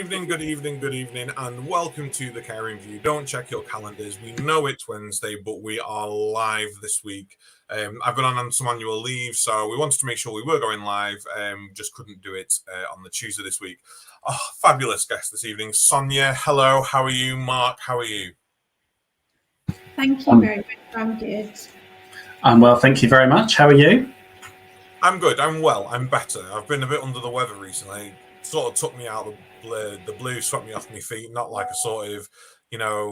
evening, and welcome to the Caring View. Don't check your calendars. We know it's Wednesday, but we are live this week. I've been on some annual leave, so we wanted to make sure we were going live. Just couldn't do it on the Tuesday this week. Oh, fabulous guest this evening. Sonia, hello. How are you? Mark, how are you? Thank you very much. I'm good. I'm well, thank you very much. How are you? I'm good. I'm well. I'm better. I've been a bit under the weather recently. It sort of took me out of the blue, swept me off my feet. Not like a sort of,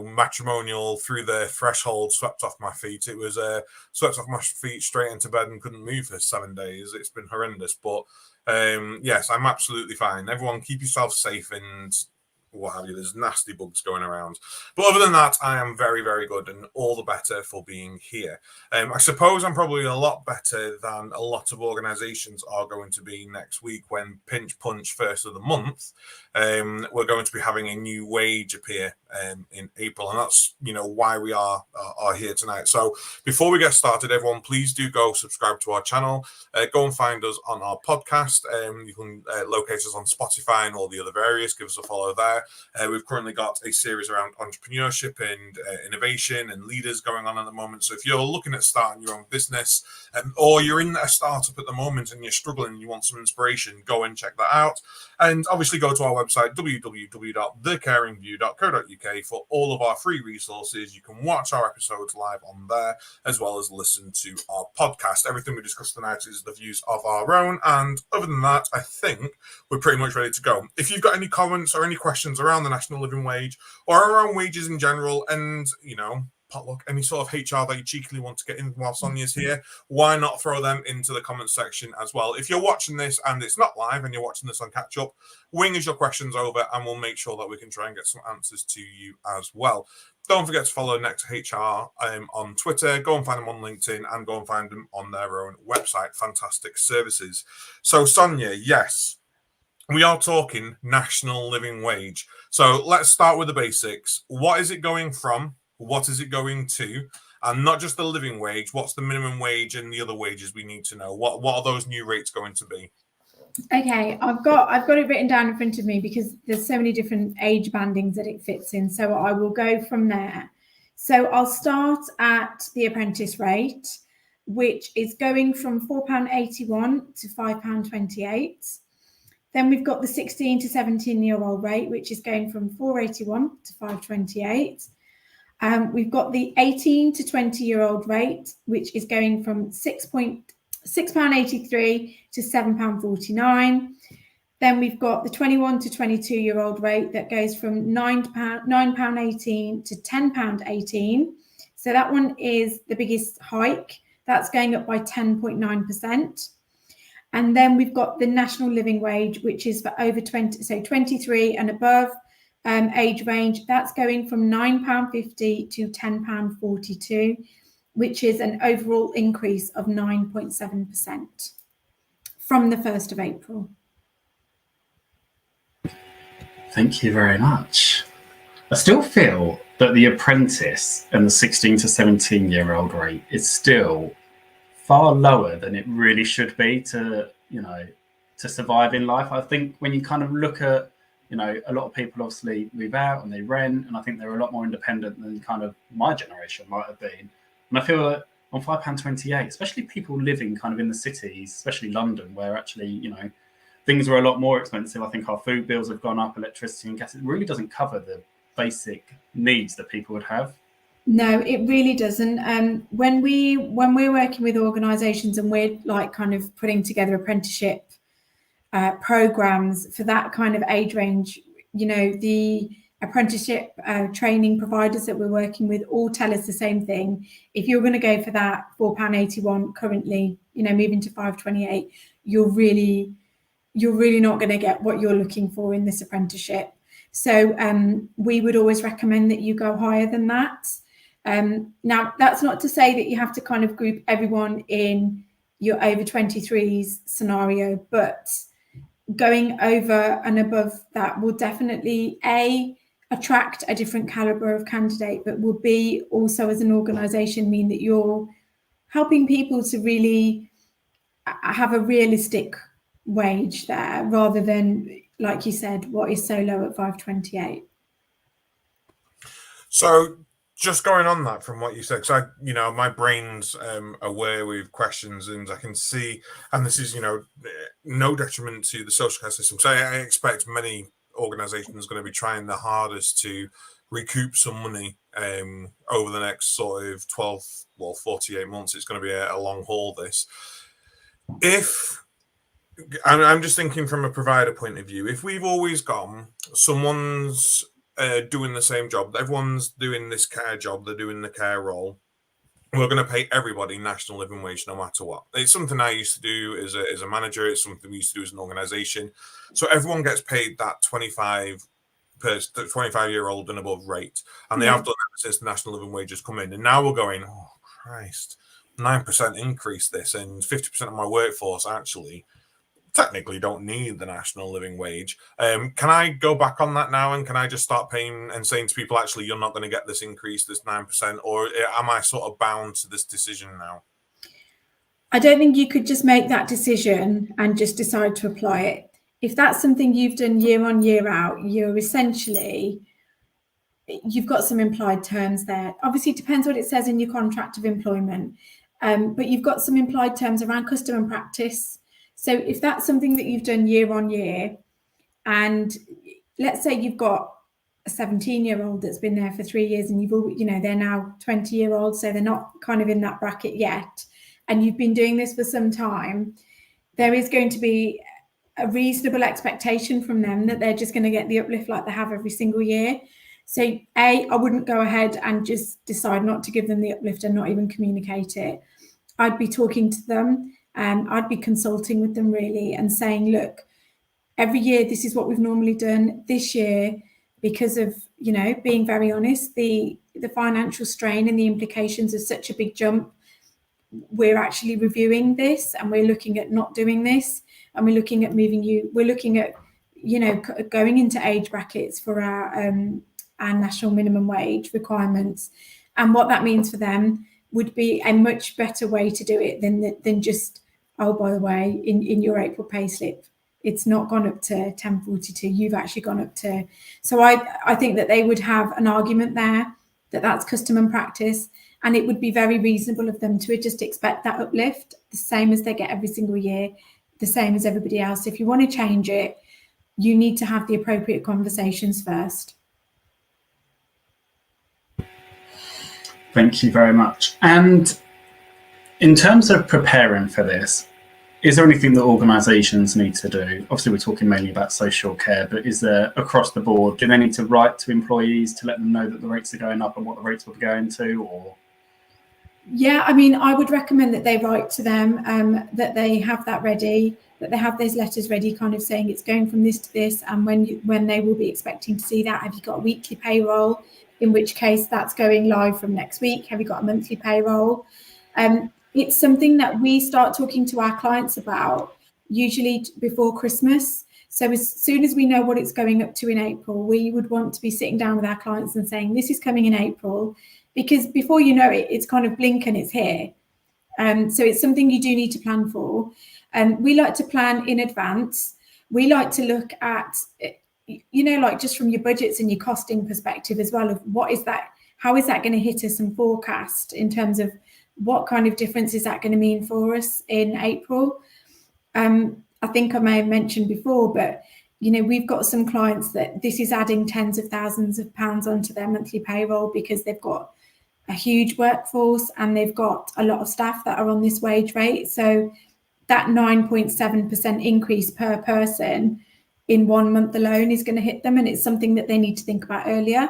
matrimonial through the threshold swept off my feet. It was swept off my feet straight into bed and couldn't move for 7 days. It's been horrendous. But yes, I'm absolutely fine. Everyone keep yourself safe and what have you. There's nasty bugs going around. But other than that, I am very, very good and all the better for being here. I suppose I'm probably a lot better than a lot of organisations are going to be next week when Pinch Punch first of the month. We're going to be having a new wage appear in April, and that's why we are here tonight. So before we get started, everyone, please do go subscribe to our channel. Go and find us on our podcast. You can locate us on Spotify and all the other various. Give us a follow there. We've currently got a series around entrepreneurship and innovation and leaders going on at the moment. So if you're looking at starting your own business or you're in a startup at the moment and you're struggling and you want some inspiration, go and check that out. And obviously go to our website, www.thecaringview.co.uk, for all of our free resources. You can watch our episodes live on there, as well as listen to our podcast. Everything we discuss tonight is the views of our own. And other than that, I think we're pretty much ready to go. If you've got any comments or any questions around the national living wage or around wages in general, and, potluck, any sort of HR that you cheekily want to get in while Sonia's here, why not throw them into the comments section as well? If you're watching this and it's not live and you're watching this on catch up, wing us your questions over and we'll make sure that we can try and get some answers to you as well. Don't forget to follow Next HR on Twitter. Go and find them on LinkedIn and go and find them on their own website. Fantastic services. So Sonia, yes, we are talking national living wage. So let's start with the basics. What is it going from? What is it going to? And not just the living wage, what's the minimum wage and the other wages we need to know? What are those new rates going to be? Okay, I've got it written down in front of me because there's so many different age bandings that it fits in. So I will go from there. So I'll start at the apprentice rate, which is going from £4.81 to £5.28. Then we've got the 16 to 17-year-old rate, which is going from £4.81 to £5.28. We've got the 18 to 20-year-old rate, which is going from £6.83 to £7.49. Then we've got the 21 to 22-year-old rate that goes from £9.18 to £10.18. So that one is the biggest hike. That's going up by 10.9%. And then we've got the national living wage, which is for over 20, so 23 and above. Age range, that's going from £9.50 to £10.42, which is an overall increase of 9.7% from the 1st of April. Thank you very much. I still feel that the apprentice and the 16 to 17-year-old rate is still far lower than it really should be to survive in life. I think when you kind of look at a lot of people obviously move out and they rent, and I think they're a lot more independent than kind of my generation might have been. And I feel that on £5.28, especially people living kind of in the cities, especially London, where actually, things are a lot more expensive. I think our food bills have gone up, electricity and gas. It really doesn't cover the basic needs that people would have. No, it really doesn't. When we're working with organisations and we're like kind of putting together apprenticeship programs for that kind of age range, the apprenticeship training providers that we're working with all tell us the same thing. If you're going to go for that £4.81 currently, moving to £5.28, you're really not going to get what you're looking for in this apprenticeship. So we would always recommend that you go higher than that. Now, that's not to say that you have to kind of group everyone in your over 23s scenario, but going over and above that will definitely attract a different caliber of candidate, but will be also as an organisation mean that you're helping people to really have a realistic wage there, rather than like you said, what is so low at 528? So just going on that from what you said, because my brain's aware with questions, and I can see, and this is, no detriment to the social care system. So I expect many organisations are going to be trying their hardest to recoup some money over the next sort of 48 months. It's going to be a long haul, this. I'm just thinking from a provider point of view, if we've always gone, someone's doing the same job, everyone's doing this care job, they're doing the care role, we're going to pay everybody national living wage no matter what. It's something I used to do as a manager. It's something we used to do as an organisation. So everyone gets paid that 25-year-old and above rate. And they have done that since the national living wage has come in. And now we're going, oh, Christ, 9% increase this, and 50% of my workforce actually technically don't need the national living wage. Can I go back on that now, and can I just start paying and saying to people, actually, you're not going to get this increase, this 9%, or am I sort of bound to this decision now? I don't think you could just make that decision and just decide to apply it. If that's something you've done year on, year out, you've got some implied terms there. Obviously, it depends what it says in your contract of employment, but you've got some implied terms around custom and practice. So if that's something that you've done year on year, and let's say you've got a 17-year-old that's been there for 3 years, and they're now 20-year-olds, so they're not kind of in that bracket yet, and you've been doing this for some time, there is going to be a reasonable expectation from them that they're just going to get the uplift like they have every single year. So I wouldn't go ahead and just decide not to give them the uplift and not even communicate it. I'd be talking to them. I'd be consulting with them really and saying, look, every year this is what we've normally done. This year, because of being very honest, the financial strain and the implications of such a big jump, we're actually reviewing this, and we're looking at not doing this, and we're looking at we're looking at going into age brackets for our national minimum wage requirements, and what that means for them would be a much better way to do it than just, oh, by the way, in your April payslip, it's not gone up to 1042. You've actually gone up to. So I think that they would have an argument there that's custom and practice, and it would be very reasonable of them to just expect that uplift, the same as they get every single year, the same as everybody else. If you want to change it, you need to have the appropriate conversations first. Thank you very much. And in terms of preparing for this, is there anything that organisations need to do? Obviously, we're talking mainly about social care, but is there across the board, do they need to write to employees to let them know that the rates are going up and what the rates will be going to? Or yeah, I mean, I would recommend that they write to them, that they have that ready, that they have those letters ready, kind of saying it's going from this to this, and when they will be expecting to see that. Have you got a weekly payroll? In which case that's going live from next week. Have you got a monthly payroll? It's something that we start talking to our clients about usually before Christmas. So as soon as we know what it's going up to in April, we would want to be sitting down with our clients and saying, this is coming in April, because before you know it, it's kind of blink and it's here. So it's something you do need to plan for. We like to plan in advance. We like to look at, like just from your budgets and your costing perspective as well, of what is that, how is that going to hit us, and forecast in terms of what kind of difference is that going to mean for us in April. I think I may have mentioned before, but we've got some clients that this is adding tens of thousands of pounds onto their monthly payroll because they've got a huge workforce and they've got a lot of staff that are on this wage rate. So that 9.7% increase per person in 1 month alone is going to hit them, and it's something that they need to think about earlier.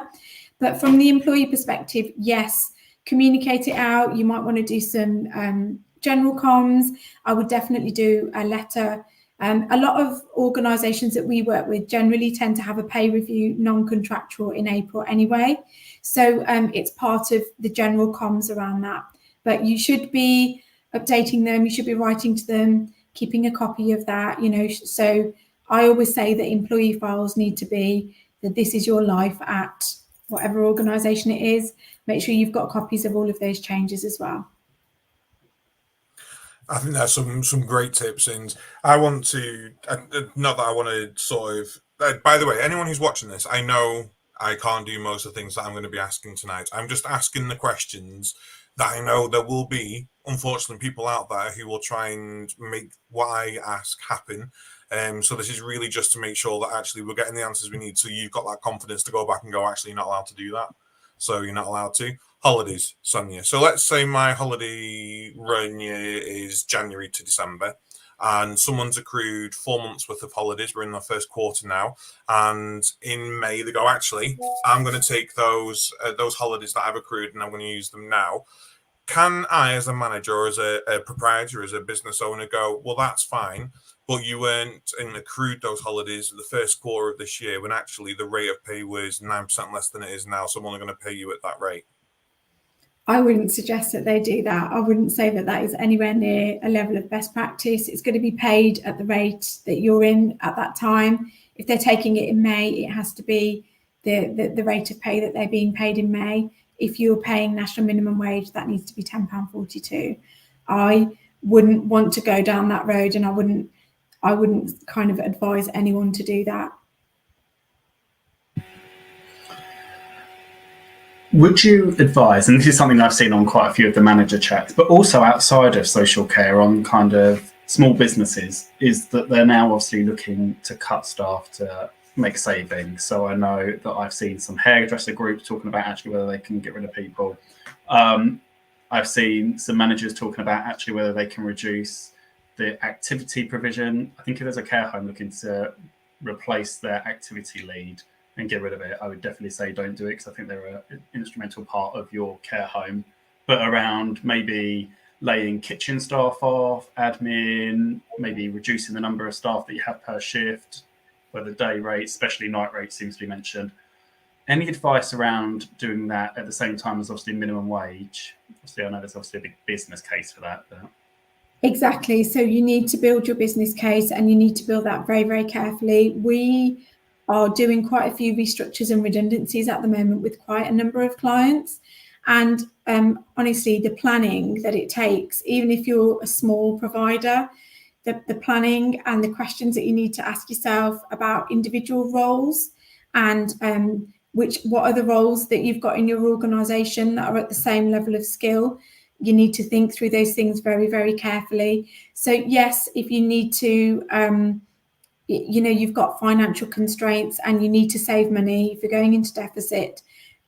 But from the employee perspective, yes, communicate it out. You might want to do some general comms. I would definitely do a letter. A lot of organisations that we work with generally tend to have a pay review non-contractual in April anyway. So it's part of the general comms around that. But you should be updating them. You should be writing to them, keeping a copy of that, So I always say that employee files need to be that this is your life at whatever organisation it is. Make sure you've got copies of all of those changes as well. I think there's some great tips, and I want to not that I want to sort of. By the way, anyone who's watching this, I know I can't do most of the things that I'm going to be asking tonight. I'm just asking the questions that I know there will be, unfortunately, people out there who will try and make what I ask happen. So this is really just to make sure that actually we're getting the answers we need. So you've got that confidence to go back and go, actually, you're not allowed to do that. So you're not allowed to. Holidays, Sonia. So let's say my holiday run year is January to December, and someone's accrued 4 months worth of holidays. We're in the first quarter now, and in May they go, actually, I'm going to take those holidays that I've accrued and I'm going to use them now. Can I, as a manager or as a proprietor, as a business owner, go, well, that's fine, but you weren't and accrued those holidays the first quarter of this year when actually the rate of pay was 9% less than it is now, so I'm only going to pay you at that rate? I wouldn't suggest that they do that. I wouldn't say that that is anywhere near a level of best practice. It's going to be paid at the rate that you're in at that time. If they're taking it in May, it has to be the rate of pay that they're being paid in May. If you're paying national minimum wage, that needs to be £10.42. I wouldn't want to go down that road, and I wouldn't kind of advise anyone to do that. Would you advise, and this is something I've seen on quite a few of the manager chats, but also outside of social care on kind of small businesses, is that they're now obviously looking to cut staff to make savings. So I know that I've seen some hairdresser groups talking about actually whether they can get rid of people. I've seen some managers talking about actually whether they can reduce the activity provision. I think if there's a care home looking to replace their activity lead and get rid of it, I would definitely say don't do it, because I think they're an instrumental part of your care home. But around maybe laying kitchen staff off, admin, maybe reducing the number of staff that you have per shift, whether day rate, especially night rate seems to be mentioned. Any advice around doing that at the same time as obviously minimum wage? Obviously, I know there's obviously a big business case for that. But... Exactly. So you need to build your business case, and you need to build that very, very carefully. We are doing quite a few restructures and redundancies at the moment with quite a number of clients. And honestly, the planning that it takes, even if you're a small provider, the planning and the questions that you need to ask yourself about individual roles and what are the roles that you've got in your organisation that are at the same level of skill. You need to think through those things very, very carefully. So yes, if you need to, you've got financial constraints and you need to save money, if you're going into deficit,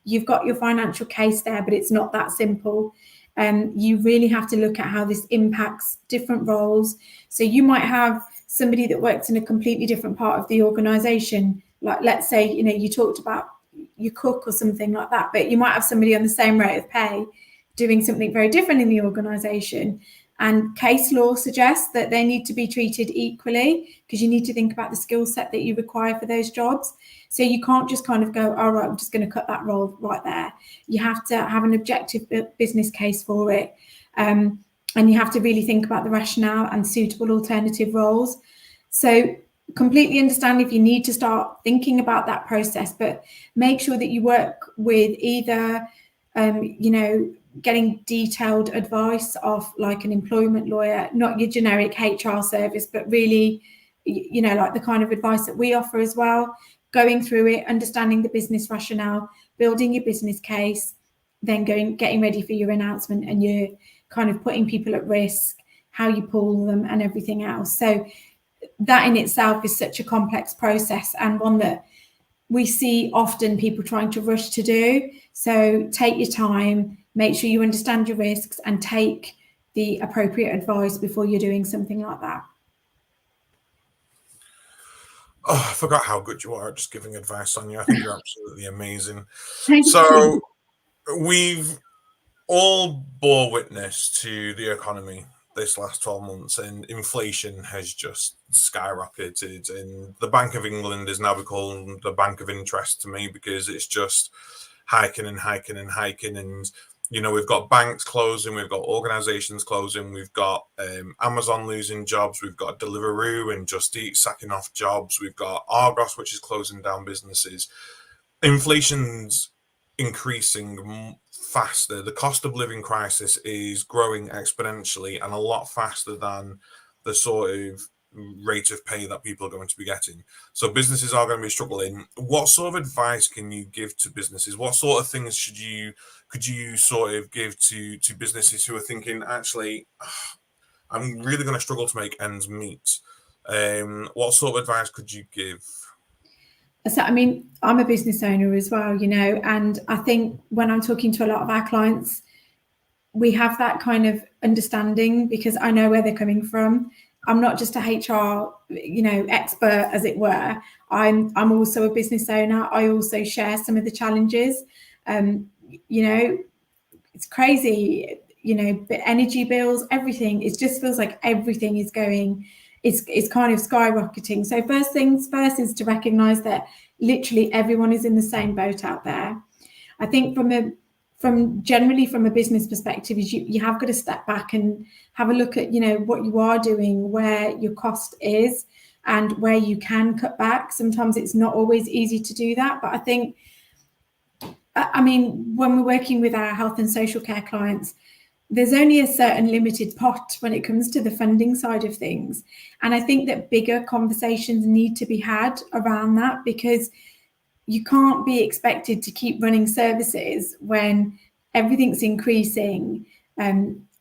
you've got your financial case there, but it's not that simple. You really have to look at how this impacts different roles. So you might have somebody that works in a completely different part of the organisation. Like, let's say, you talked about your cook or something like that, but you might have somebody on the same rate of pay doing something very different in the organisation. And case law suggests that they need to be treated equally, because you need to think about the skill set that you require for those jobs. So you can't just kind of go, all right, I'm just going to cut that role right there. You have to have an objective business case for it. And you have to really think about the rationale and suitable alternative roles. So completely understand if you need to start thinking about that process, but make sure that you work with either, getting detailed advice of like an employment lawyer, not your generic HR service, but really, like the kind of advice that we offer as well, going through it, understanding the business rationale, building your business case, then getting ready for your announcement, and you're kind of putting people at risk, how you pull them and everything else. So that in itself is such a complex process, and one that we see often people trying to rush to do. So take your time, make sure you understand your risks, and take the appropriate advice before you're doing something like that. Oh, I forgot how good you are at just giving advice, Sonia. I think you're absolutely amazing. Thank you. We've all bore witness to the economy this last 12 months, and inflation has just skyrocketed, and the Bank of England is now becoming the bank of interest to me, because it's just hiking and hiking and hiking. And we've got banks closing, we've got organizations closing, we've got Amazon losing jobs, we've got Deliveroo and Just Eat sacking off jobs, we've got Argos, which is closing down businesses. Inflation's increasing faster. The cost of living crisis is growing exponentially and a lot faster than the sort of rate of pay that people are going to be getting. So businesses are going to be struggling. What sort of advice can you give to businesses? What sort of things could you sort of give to businesses who are thinking, actually, I'm really going to struggle to make ends meet? What sort of advice could you give? So, I mean, I'm a business owner as well, you know, and I think when I'm talking to a lot of our clients, we have that kind of understanding because I know where they're coming from. I'm not just a HR, you know, expert, as it were. I'm also a business owner. I also share some of the challenges. You know, it's crazy, you know, but energy bills, everything, it just feels like everything is going, it's kind of skyrocketing. So first things first is to recognize that literally everyone is in the same boat out there. I think generally from a business perspective is you have got to step back and have a look at, you know, what you are doing, where your cost is and where you can cut back. Sometimes it's not always easy to do that, but I think, I mean, when we're working with our health and social care clients, there's only a certain limited pot when it comes to the funding side of things. And I think that bigger conversations need to be had around that, because you can't be expected to keep running services when everything's increasing,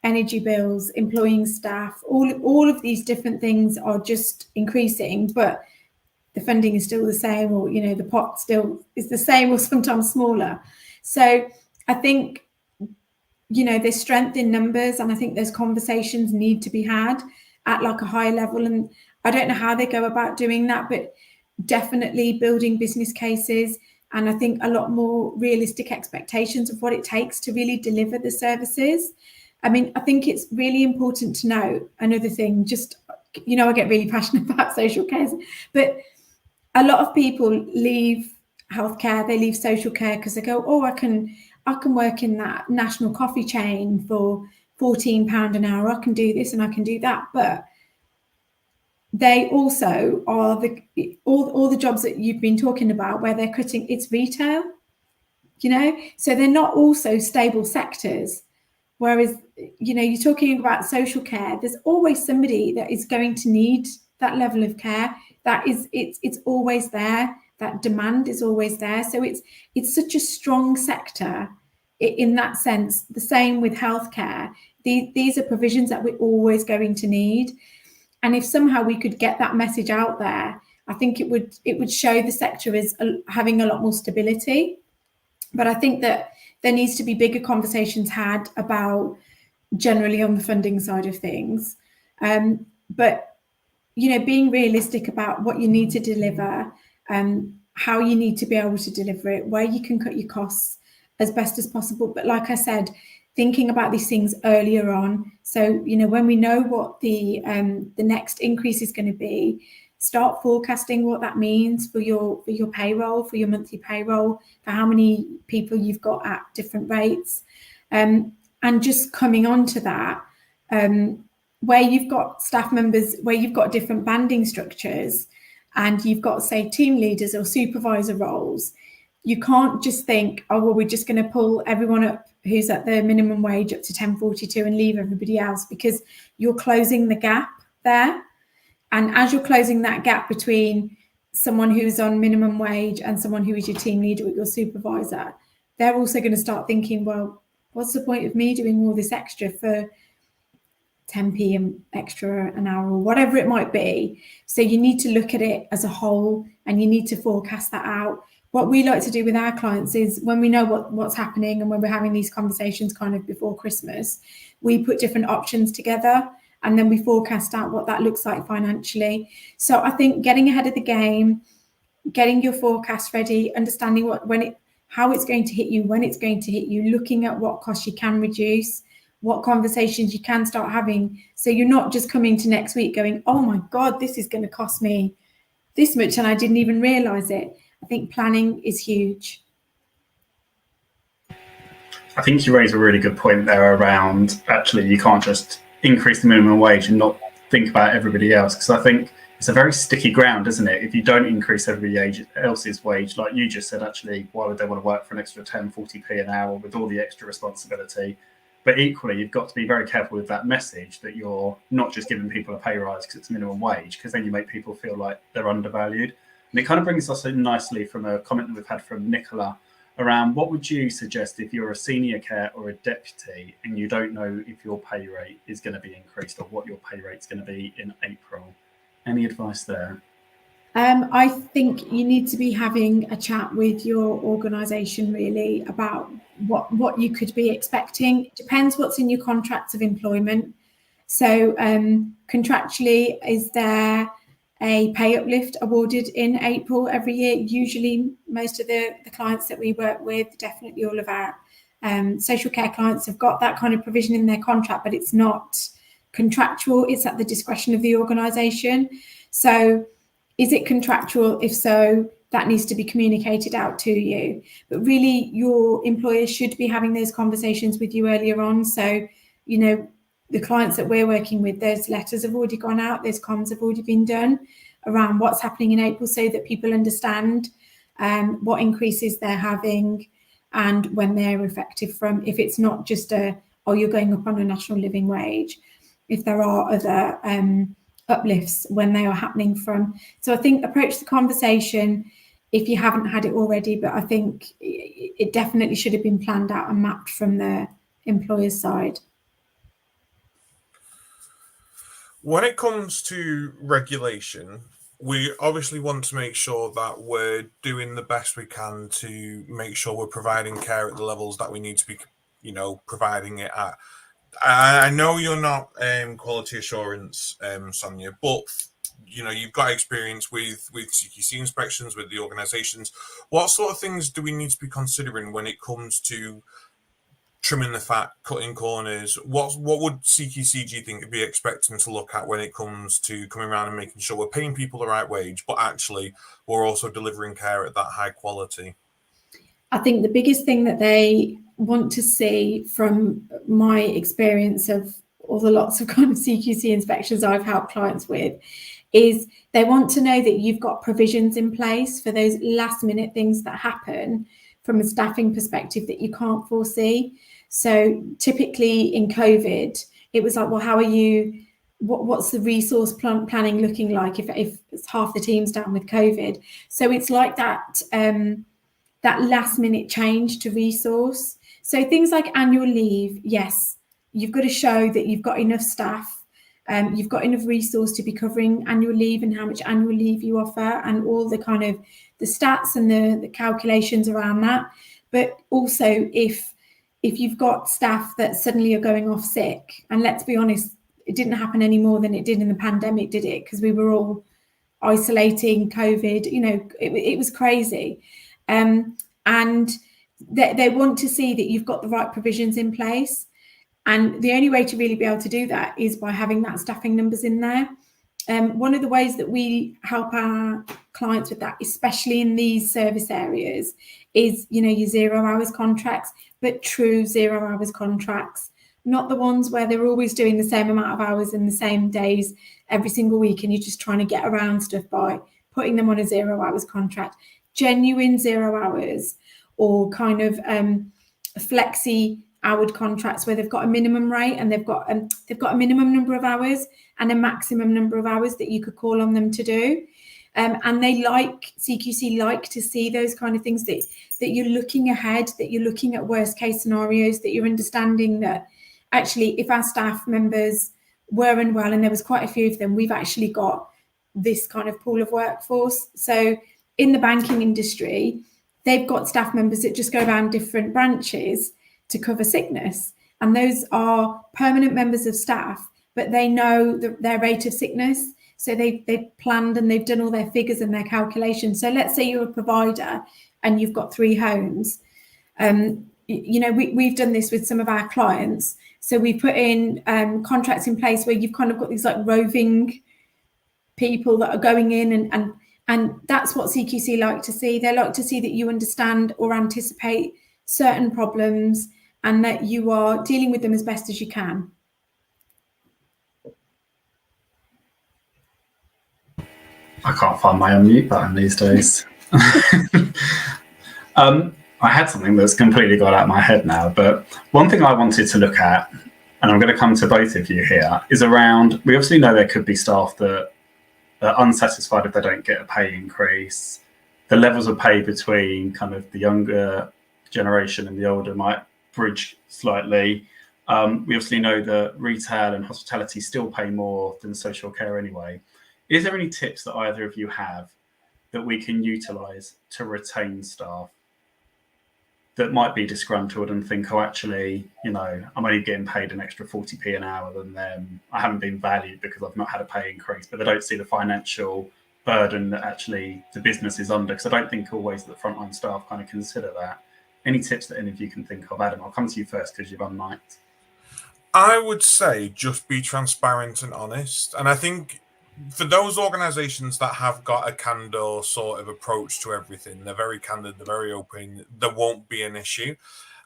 energy bills, employing staff, all of these different things are just increasing, but the funding is still the same, or, you know, the pot still is the same or sometimes smaller. So I think, you know, there's strength in numbers, and I think those conversations need to be had at like a high level. And I don't know how they go about doing that, but definitely building business cases, and I think a lot more realistic expectations of what it takes to really deliver the services. I mean, I think it's really important to know another thing, just, you know, I get really passionate about social care, but a lot of people leave healthcare, they leave social care because they go, oh, I can work in that national coffee chain for £14 an hour. I can do this and I can do that. But they also are all the jobs that you've been talking about where they're cutting, it's retail, you know, so they're not also stable sectors. Whereas, you know, you're talking about social care, there's always somebody that is going to need that level of care. That is, it's always there. That demand is always there. So it's such a strong sector in that sense. The same with healthcare. These are provisions that we're always going to need. And if somehow we could get that message out there, I think it would show the sector as having a lot more stability. But I think that there needs to be bigger conversations had about generally on the funding side of things. But, you know, being realistic about what you need to deliver, how you need to be able to deliver it, where you can cut your costs as best as possible. But like I said, thinking about these things earlier on. So, you know, when we know what the next increase is going to be, start forecasting what that means for your payroll, for your monthly payroll, for how many people you've got at different rates. And just coming on to that, where you've got staff members, where you've got different banding structures, and you've got, say, team leaders or supervisor roles, you can't just think, oh, well, we're just going to pull everyone up who's at the minimum wage up to 10.42 and leave everybody else, because you're closing the gap there. And as you're closing that gap between someone who's on minimum wage and someone who is your team leader or your supervisor, they're also going to start thinking, well, what's the point of me doing all this extra for 10p extra an hour or whatever it might be? So you need to look at it as a whole, and you need to forecast that out. What we like to do with our clients is, when we know what's happening and when we're having these conversations kind of before Christmas, we put different options together, and then we forecast out what that looks like financially. So I think getting ahead of the game, getting your forecast ready, understanding how it's going to hit you, when it's going to hit you, looking at what costs you can reduce, what conversations you can start having. So you're not just coming to next week going, oh my God, this is going to cost me this much and I didn't even realize it. I think planning is huge. I think you raise a really good point there around, actually, you can't just increase the minimum wage and not think about everybody else. Because I think it's a very sticky ground, isn't it? If you don't increase everybody else's wage, like you just said, actually, why would they want to work for an extra 10, 40p an hour with all the extra responsibility? But equally, you've got to be very careful with that message that you're not just giving people a pay rise because it's minimum wage, because then you make people feel like they're undervalued. And it kind of brings us in nicely from a comment that we've had from Nicola around what would you suggest if you're a senior care or a deputy and you don't know if your pay rate is going to be increased or what your pay rate is going to be in April? Any advice there? I think you need to be having a chat with your organisation really about what you could be expecting. It depends what's in your contracts of employment. So contractually, is there a pay uplift awarded in April every year? Usually most of the clients that we work with, definitely all of our social care clients, have got that kind of provision in their contract, but it's not contractual. It's at the discretion of the organisation. So is it contractual? If so, that needs to be communicated out to you. But really, your employer should be having those conversations with you earlier on. So, you know, the clients that we're working with, those letters have already gone out, those comms have already been done around what's happening in April so that people understand what increases they're having and when they're effective from. If it's not just you're going up on a national living wage, if there are other uplifts when they are happening from. So I think approach the conversation if you haven't had it already, but I think it definitely should have been planned out and mapped from the employer's side. When it comes to regulation, we obviously want to make sure that we're doing the best we can to make sure we're providing care at the levels that we need to be, providing it at. I know you're not quality assurance, Sonia, but you've got experience with CQC inspections with the organisations. What sort of things do we need to be considering when it comes to trimming the fat, cutting corners? What would CQC, do you think, be expecting to look at when it comes to coming around and making sure we're paying people the right wage, but actually we're also delivering care at that high quality? I think the biggest thing that they want to see, from my experience of all the lots of kind of CQC inspections I've helped clients with, is they want to know that you've got provisions in place for those last minute things that happen from a staffing perspective that you can't foresee. So typically in COVID, it was like, well, how are you, what's the resource planning looking like if half the team's down with COVID? So it's like that last minute change to resource. So things like annual leave, yes, you've got to show that you've got enough staff, you've got enough resource to be covering annual leave and how much annual leave you offer and all the kind of the stats and the calculations around that. But also if you've got staff that suddenly are going off sick, and let's be honest, it didn't happen any more than it did in the pandemic, did it? Because we were all isolating COVID, it was crazy. And they want to see that you've got the right provisions in place. And the only way to really be able to do that is by having that staffing numbers in there. One of the ways that we help our clients with that, especially in these service areas, is, your 0 hours contracts, but true 0 hours contracts, not the ones where they're always doing the same amount of hours in the same days every single week and you're just trying to get around stuff by putting them on a 0 hours contract. Genuine 0 hours, or kind of flexi hour contracts where they've got a minimum rate and they've got a minimum number of hours and a maximum number of hours that you could call on them to do. And CQC like to see those kind of things, that you're looking ahead, that you're looking at worst case scenarios, that you're understanding that actually if our staff members were unwell, and there was quite a few of them, we've actually got this kind of pool of workforce. So in the banking industry, they've got staff members that just go around different branches to cover sickness. And those are permanent members of staff, but they know their rate of sickness. So they've planned and they've done all their figures and their calculations. So let's say you're a provider and you've got 3 homes. We've done this with some of our clients. So we put in contracts in place where you've kind of got these like roving people that are going in and that's what CQC like to see. They like to see that you understand or anticipate certain problems and that you are dealing with them as best as you can. I can't find my unmute button these days. I had something that's completely got out of my head now, but one thing I wanted to look at, and I'm going to come to both of you here, is around, we obviously know there could be staff that are unsatisfied if they don't get a pay increase. The levels of pay between kind of the younger generation and the older might bridge slightly. We obviously know that retail and hospitality still pay more than social care anyway. Is there any tips that either of you have that we can utilise to retain staff that might be disgruntled and think, oh, actually, you know, I'm only getting paid an extra 40p an hour than them. I haven't been valued because I've not had a pay increase, but they don't see the financial burden that actually the business is under, because I don't think always that frontline staff kind of consider that. Any tips that any of you can think of? Adam, I'll come to you first because you've unmiked. I would say just be transparent and honest. And I think for those organizations that have got a candor sort of approach to everything, they're very candid, they're very open, there won't be an issue.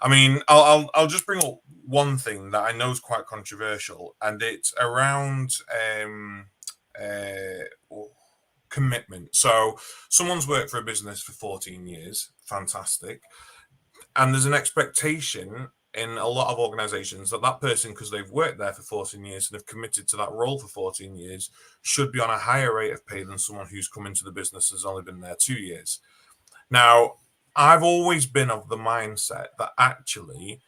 I mean, I'll just bring up one thing that I know is quite controversial, and it's around commitment. So someone's worked for a business for 14 years, fantastic. And there's an expectation in a lot of organizations that person, because they've worked there for 14 years and have committed to that role for 14 years, should be on a higher rate of pay than someone who's come into the business has only been there 2 years. Now, I've always been of the mindset that actually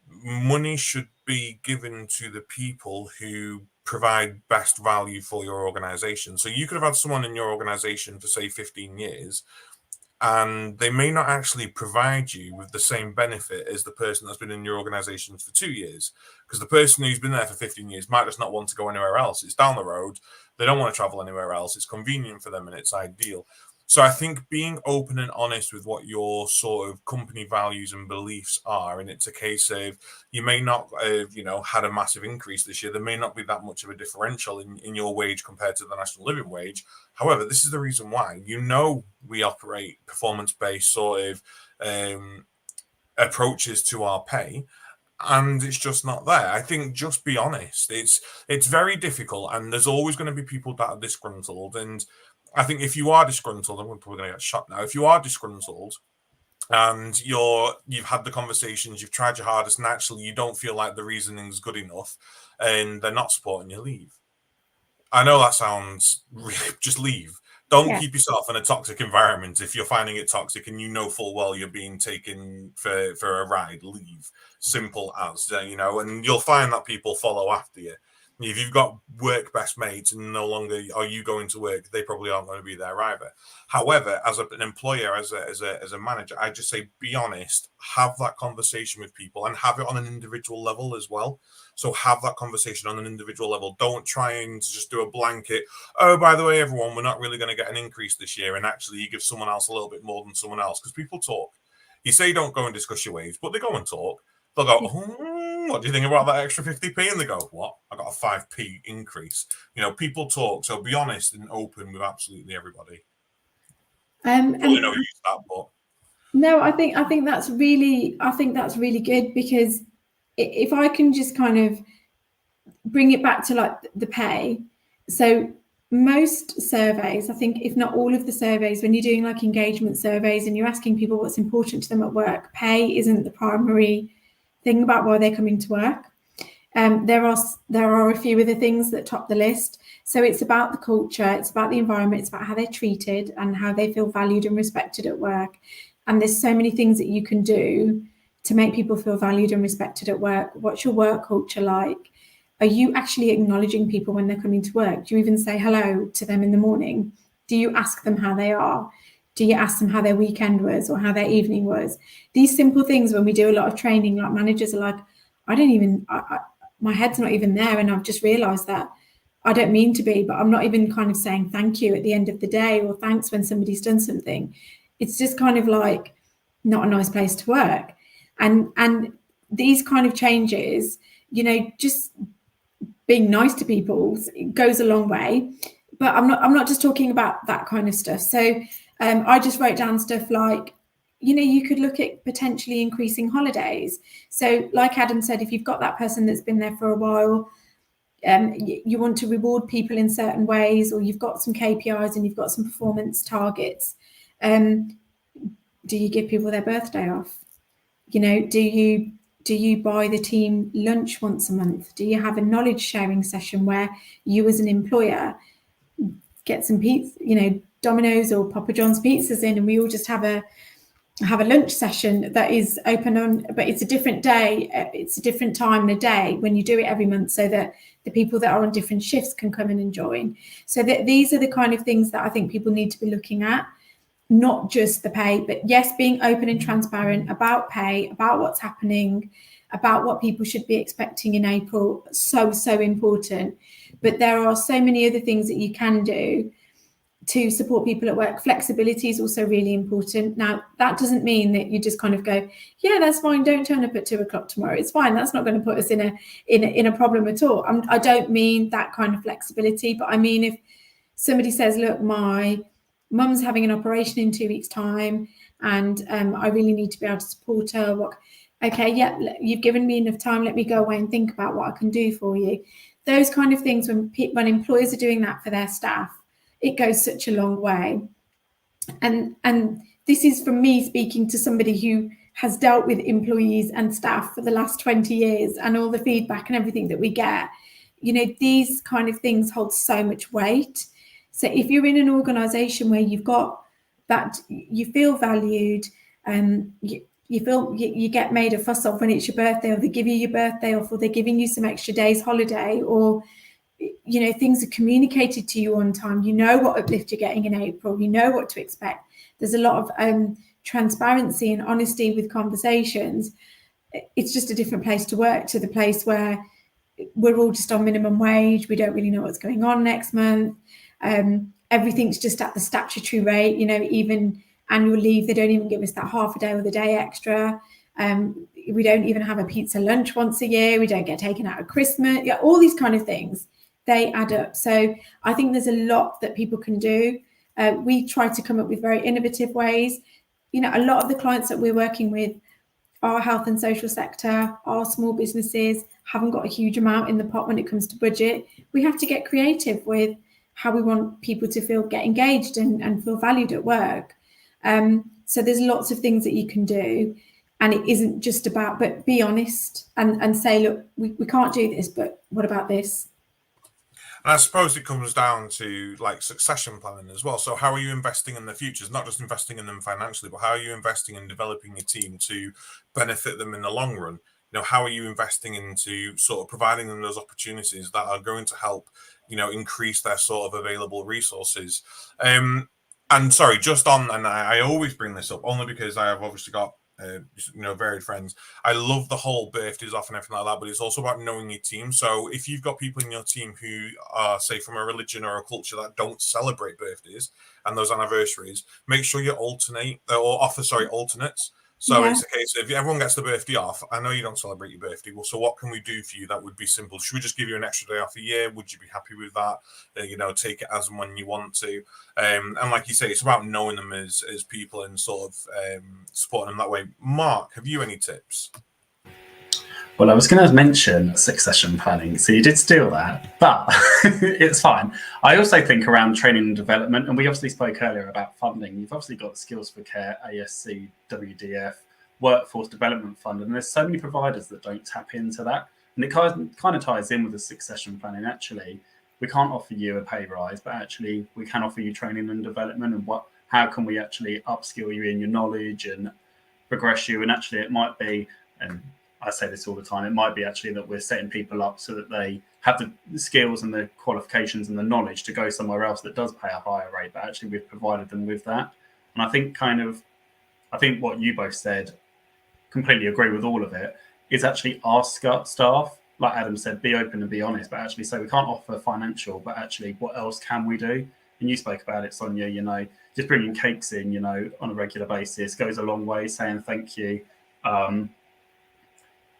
money should be given to the people who provide best value for your organization. So you could have had someone in your organization for, say, 15 years, and they may not actually provide you with the same benefit as the person that's been in your organization for 2 years, because the person who's been there for 15 years might just not want to go anywhere else. It's down the road. They don't want to travel anywhere else. It's convenient for them and it's ideal. So I think being open and honest with what your sort of company values and beliefs are, and it's a case of you may not have, had a massive increase this year. There may not be that much of a differential in your wage compared to the national living wage. However, this is the reason why. We operate performance-based sort of approaches to our pay, and it's just not there. I think just be honest. It's very difficult, and there's always going to be people that are disgruntled. And I think if you are disgruntled, I'm probably going to get shot now. If you are disgruntled and you've had the conversations, you've tried your hardest, and actually you don't feel like the reasoning's good enough, and they're not supporting you, leave. I know that sounds really, just leave. Don't keep yourself in a toxic environment. If you're finding it toxic and you know full well you're being taken for a ride, leave. Simple as, and you'll find that people follow after you. If you've got work best mates and no longer are you going to work, they probably aren't going to be there either. However, as an employer, as a manager, I just say be honest, have that conversation with people, and have it on an individual level as well. So have that conversation on an individual level. Don't try and just do a blanket. Oh, by the way, everyone, we're not really going to get an increase this year, and actually you give someone else a little bit more than someone else, because people talk. You say don't go and discuss your wage, but they go and talk. They'll go, what do you think about that extra 50p? And they go, what? I got a 5p increase. People talk. So be honest and open with absolutely everybody. No, I think that's really good, because if I can just kind of bring it back to like the pay. So most surveys, I think, if not all of the surveys, when you're doing like engagement surveys and you're asking people what's important to them at work, pay isn't the primary thing about why they're coming to work. There are a few other things that top the list. So it's about the culture, it's about the environment, it's about how they're treated and how they feel valued and respected at work. And there's so many things that you can do to make people feel valued and respected at work. What's your work culture like? Are you actually acknowledging people when they're coming to work? Do you even say hello to them in the morning? Do you ask them how they are? Do you ask them how their weekend was or how their evening was? These simple things, when we do a lot of training, like managers are like, my head's not even there. And I've just realized that I don't mean to be, but I'm not even kind of saying thank you at the end of the day or thanks when somebody's done something. It's just kind of like not a nice place to work. And these kind of changes, just being nice to people goes a long way. But I'm not just talking about that kind of stuff. So I just wrote down stuff like, you could look at potentially increasing holidays. So like Adam said, if you've got that person that's been there for a while, you want to reward people in certain ways, or you've got some KPIs and you've got some performance targets. Do you give people their birthday off? You know, do you buy the team lunch once a month? Do you have a knowledge sharing session where you as an employer get some pizza, you know, Domino's or Papa John's pizzas in, and we all just have a lunch session that is open on, but it's a different day, it's a different time in a day when you do it every month, so that the people that are on different shifts can come in and join. So that these are the kind of things that I think people need to be looking at, not just the pay, but yes, being open and transparent about pay, about what's happening, about what people should be expecting in April. So important. But there are so many other things that you can do to support people at work. Flexibility is also really important. Now, that doesn't mean that you just kind of go, yeah, that's fine, don't turn up at 2:00 tomorrow, it's fine, that's not going to put us in a problem at all. I don't mean that kind of flexibility, but I mean, if somebody says, look, my mum's having an operation in 2 weeks' time, and I really need to be able to support her. Okay, yeah, you've given me enough time, let me go away and think about what I can do for you. Those kind of things, when employers are doing that for their staff, it goes such a long way. And this is from me speaking to somebody who has dealt with employees and staff for the last 20 years, and all the feedback and everything that we get. You know, these kind of things hold so much weight. So if you're in an organisation where you've got that, you feel valued, you feel you get made a fuss of when it's your birthday, or they give you your birthday off, or they're giving you some extra days holiday, or you know, things are communicated to you on time, you know what uplift you're getting in April, you know what to expect. There's a lot of transparency and honesty with conversations. It's just a different place to work to the place where we're all just on minimum wage, we don't really know what's going on next month. Everything's just at the statutory rate, you know, even annual leave, they don't even give us that half a day or the day extra. We don't even have a pizza lunch once a year, we don't get taken out at Christmas. Yeah, all these kind of things, they add up. So I think there's a lot that people can do. We try to come up with very innovative ways. You know, a lot of the clients that we're working with are health and social sector, are small businesses, haven't got a huge amount in the pot when it comes to budget. We have to get creative with how we want people to get engaged and feel valued at work. So there's lots of things that you can do, and it isn't just about, but be honest and say, look, we can't do this, but what about this? And I suppose it comes down to like succession planning as well. So how are you investing in the futures? Not just investing in them financially, but how are you investing in developing your team to benefit them in the long run? You know, how are you investing into sort of providing them those opportunities that are going to help, you know, increase their sort of available resources? And sorry, just on, and I always bring this up only because I have obviously got you know, varied friends. I love the whole birthdays off and everything like that, but it's also about knowing your team. So if you've got people in your team who are, say, from a religion or a culture that don't celebrate birthdays and those anniversaries, make sure you alternate or offer alternates. So it's a case of if everyone gets the birthday off, I know you don't celebrate your birthday. Well, so what can we do for you that would be simple? Should we just give you an extra day off a year? Would you be happy with that? You know, take it as and when you want to. And like you say, it's about knowing them as people and sort of supporting them that way. Mark, have you any tips? Well, I was going to mention succession planning, so you did steal that, but it's fine. I also think around training and development, and we obviously spoke earlier about funding. You've obviously got Skills for Care, ASC, WDF, Workforce Development Fund, and there's so many providers that don't tap into that. And it kind of ties in with the succession planning. Actually, we can't offer you a pay rise, but actually we can offer you training and development, and how can we actually upskill you in your knowledge and progress you? And actually it might be, and I say this all the time, it might be actually that we're setting people up so that they have the skills and the qualifications and the knowledge to go somewhere else that does pay a higher rate, but actually we've provided them with that. And I think what you both said, completely agree with all of it, is actually ask staff, like Adam said, be open and be honest, but actually say we can't offer financial, but actually what else can we do? And you spoke about it, Sonia, you know, just bringing cakes in, you know, on a regular basis goes a long way, saying thank you.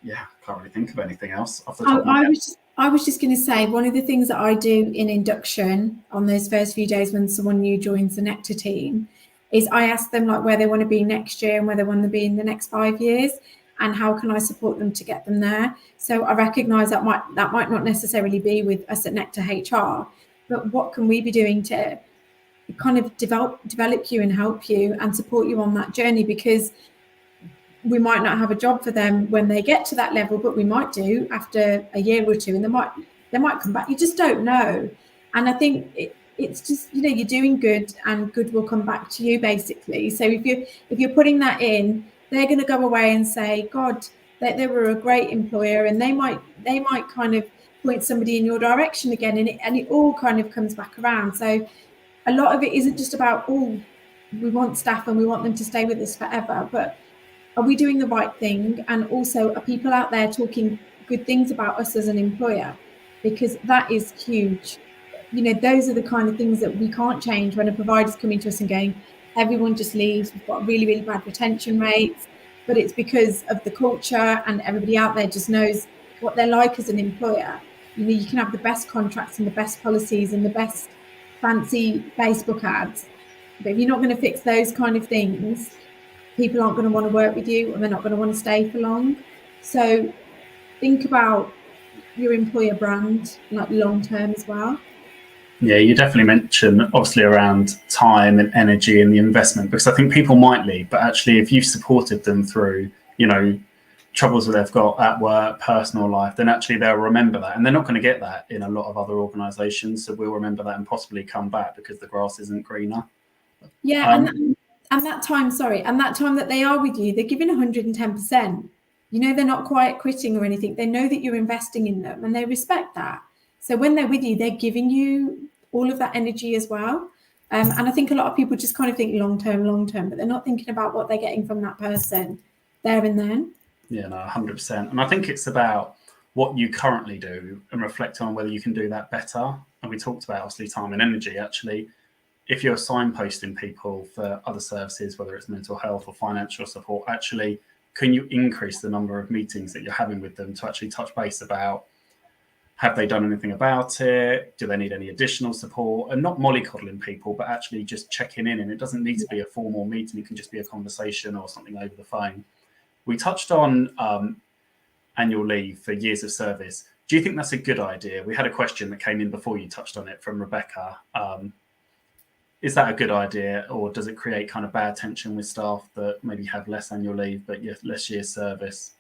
Yeah, can't really think of anything else off the top of my head. I was just going to say, one of the things that I do in induction on those first few days when someone new joins the Nectar team is I ask them like where they want to be next year and where they want to be in the next 5 years. and how can I support them to get them there. So I recognise that might not necessarily be with us at Nectar HR, but what can we be doing to kind of develop you and help you and support you on that journey? Because we might not have a job for them when they get to that level, but we might do after a year or two, and they might come back. You just don't know. And I think it's just, you know, you're doing good and good will come back to you, basically. So if you're putting that in, they're going to go away and say, God, they were a great employer, and they might kind of point somebody in your direction again, and it all kind of comes back around. So a lot of it isn't just about, oh, we want staff and we want them to stay with us forever, but are we doing the right thing? And also, are people out there talking good things about us as an employer? Because that is huge. You know, those are the kind of things that we can't change when a provider's coming to us and going, everyone just leaves, we've got really, really bad retention rates, but it's because of the culture, and everybody out there just knows what they're like as an employer. You know, you can have the best contracts and the best policies and the best fancy Facebook ads, but if you're not going to fix those kind of things, people aren't going to want to work with you, and they're not going to want to stay for long. So think about your employer brand, like long term as well. Yeah, you definitely mentioned obviously around time and energy and the investment, because I think people might leave, but actually if you've supported them through, you know, troubles that they've got at work, personal life, then actually they'll remember that, and they're not going to get that in a lot of other organisations. So we'll remember that and possibly come back because the grass isn't greener. Yeah, and that time that they are with you, they're giving 110%. You know, they're not quiet quitting or anything. They know that you're investing in them, and they respect that. So when they're with you, they're giving you all of that energy as well. And I think a lot of people just kind of think long term, but they're not thinking about what they're getting from that person there and then. Yeah, no, 100%. And I think it's about what you currently do and reflect on whether you can do that better. And we talked about obviously time and energy. Actually, if you're signposting people for other services, whether it's mental health or financial support, actually, can you increase the number of meetings that you're having with them to actually touch base about, have they done anything about it? Do they need any additional support? And not mollycoddling people, but actually just checking in. And it doesn't need to be a formal meeting. It can just be a conversation or something over the phone. We touched on annual leave for years of service. Do you think that's a good idea? We had a question that came in before you touched on it from Rebecca. Is that a good idea, or does it create kind of bad tension with staff that maybe have less annual leave but less years service?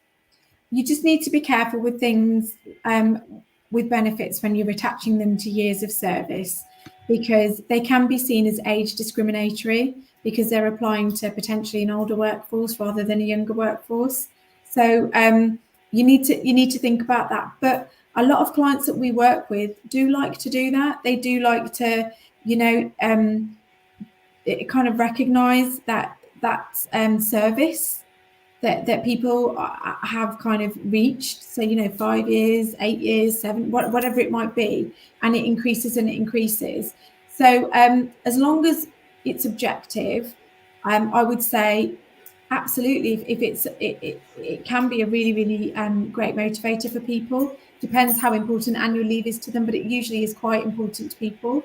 You just need to be careful with things with benefits when you're attaching them to years of service, because they can be seen as age discriminatory because they're applying to potentially an older workforce rather than a younger workforce. So you need to think about that. But a lot of clients that we work with do like to do that. They do like to, you know, kind of recognise that service that people have kind of reached. So, you know, 5 years, 8 years, 7, whatever it might be, and it increases and it increases. So as long as it's objective, I would say absolutely. If it can be a really, really great motivator for people. Depends how important annual leave is to them, but it usually is quite important to people.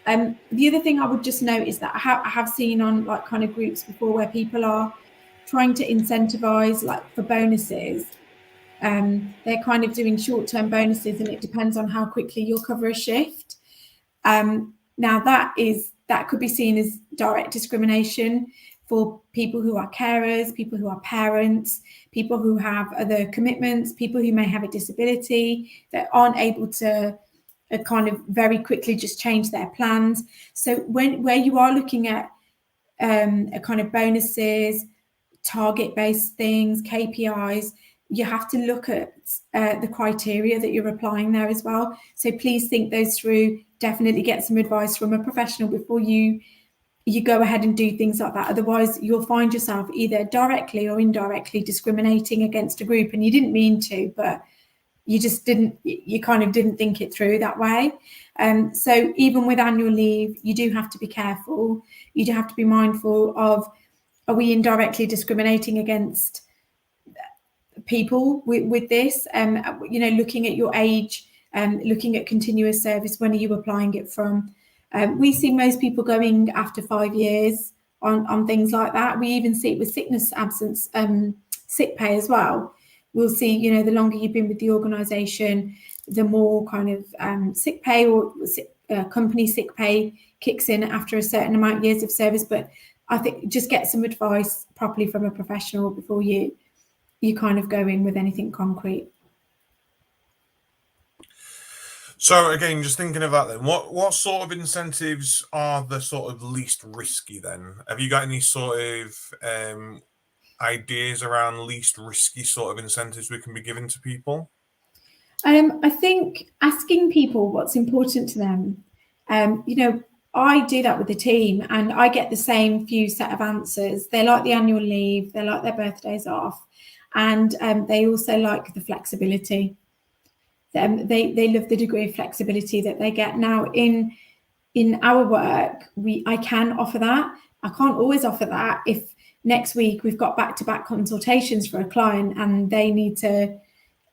The other thing I would just note is that I have seen on like kind of groups before where people are trying to incentivize like for bonuses. They're kind of doing short-term bonuses, and it depends on how quickly you'll cover a shift. Now that could be seen as direct discrimination for people who are carers, people who are parents, people who have other commitments, people who may have a disability that aren't able to kind of very quickly just change their plans. So where you are looking at a kind of bonuses, target-based things, KPIs, you have to look at the criteria that you're applying there as well. So please think those through. Definitely get some advice from a professional before you go ahead and do things like that. Otherwise, you'll find yourself either directly or indirectly discriminating against a group, and you didn't mean to, but you kind of didn't think it through that way. So even with annual leave, you do have to be careful. You do have to be mindful of, are we indirectly discriminating against people with this? You know, looking at your age, looking at continuous service, when are you applying it from? We see most people going after 5 years on things like that. We even see it with sickness absence sick pay as well. We'll see, you know, the longer you've been with the organisation, the more kind of sick pay or company sick pay kicks in after a certain amount of years of service. But I think just get some advice properly from a professional before you kind of go in with anything concrete. So again, just thinking of that then, what sort of incentives are the sort of least risky then? Have you got any sort of ideas around least risky sort of incentives we can be giving to people? I think asking people what's important to them. You know, I do that with the team and I get the same few set of answers. They like the annual leave, they like their birthdays off, and they also like the flexibility. They love the degree of flexibility that they get. Now in our work, I can offer that. I can't always offer that. If next week we've got back-to-back consultations for a client and they need to,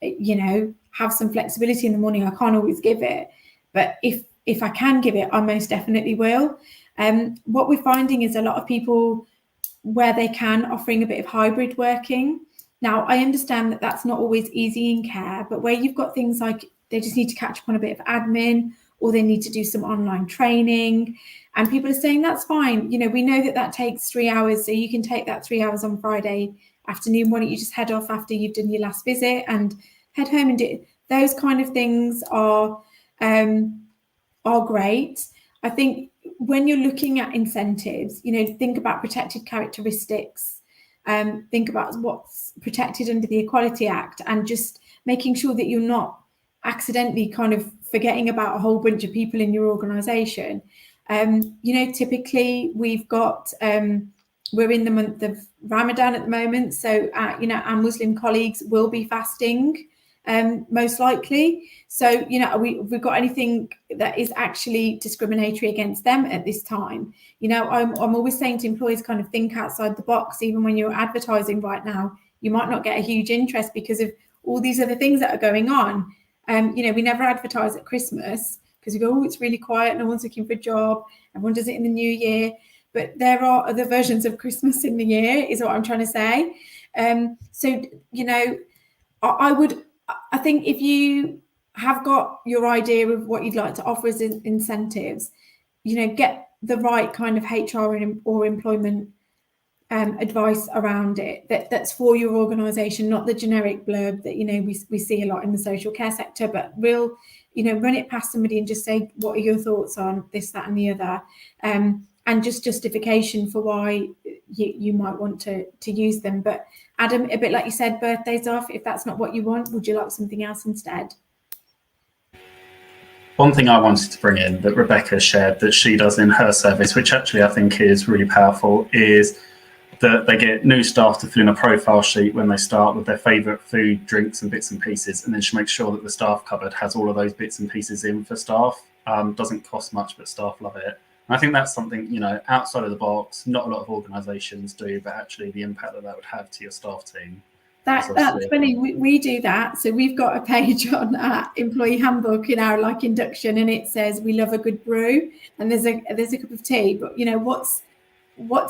you know, have some flexibility in the morning, I can't always give it. But if I can give it, I most definitely will. What we're finding is a lot of people, where they can, offering a bit of hybrid working. Now, I understand that that's not always easy in care, but where you've got things like they just need to catch up on a bit of admin or they need to do some online training, and people are saying that's fine. You know, we know that takes 3 hours, so you can take that 3 hours on Friday afternoon. Why don't you just head off after you've done your last visit and head home and do it? Those kind of things are great. I think when you're looking at incentives, you know, think about protected characteristics, think about what's protected under the Equality Act, and just making sure that you're not accidentally kind of forgetting about a whole bunch of people in your organisation. You know, typically we've got, we're in the month of Ramadan at the moment, so you know, our Muslim colleagues will be fasting, most likely. So, you know, we've got anything that is actually discriminatory against them at this time. You know, I'm always saying to employees, kind of think outside the box. Even when you're advertising right now, you might not get a huge interest because of all these other things that are going on. You know, we never advertise at Christmas because we go, oh, it's really quiet, no one's looking for a job, everyone does it in the new year. But there are other versions of Christmas in the year, is what I'm trying to say. So, you know, I think if you have got your idea of what you'd like to offer as incentives, you know, get the right kind of HR or employment advice around it that's for your organisation, not the generic blurb that, you know, we see a lot in the social care sector, but real, you know, run it past somebody and just say, what are your thoughts on this, that and the other, and just justification for why you might want to use them. But Adam, a bit like you said, birthdays off, if that's not what you want, would you like something else instead? One thing I wanted to bring in that Rebecca shared that she does in her service, which actually I think is really powerful, is that they get new staff to fill in a profile sheet when they start with their favourite food, drinks and bits and pieces, and then she makes sure that the staff cupboard has all of those bits and pieces in for staff. Doesn't cost much, but staff love it. And I think that's something, you know, outside of the box, not a lot of organisations do, but actually the impact that would have to your staff team. That's funny. We do that. So we've got a page on our employee handbook in our like induction, and it says we love a good brew, and there's a cup of tea. But you know, what's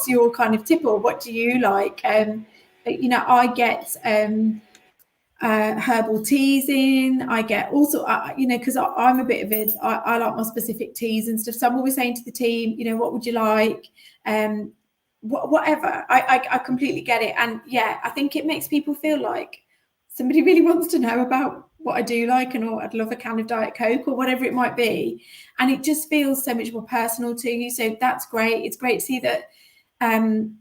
your kind of tip, or what do you like? You know, I get herbal teas in. I get also, you know, because I'm a bit of I like my specific teas and stuff. So I'm always saying to the team, you know, what would you like? Whatever. I completely get it. And yeah, I think it makes people feel like somebody really wants to know about what I do like, and or I'd love a can of Diet Coke or whatever it might be. And it just feels so much more personal to you. So that's great. It's great to see that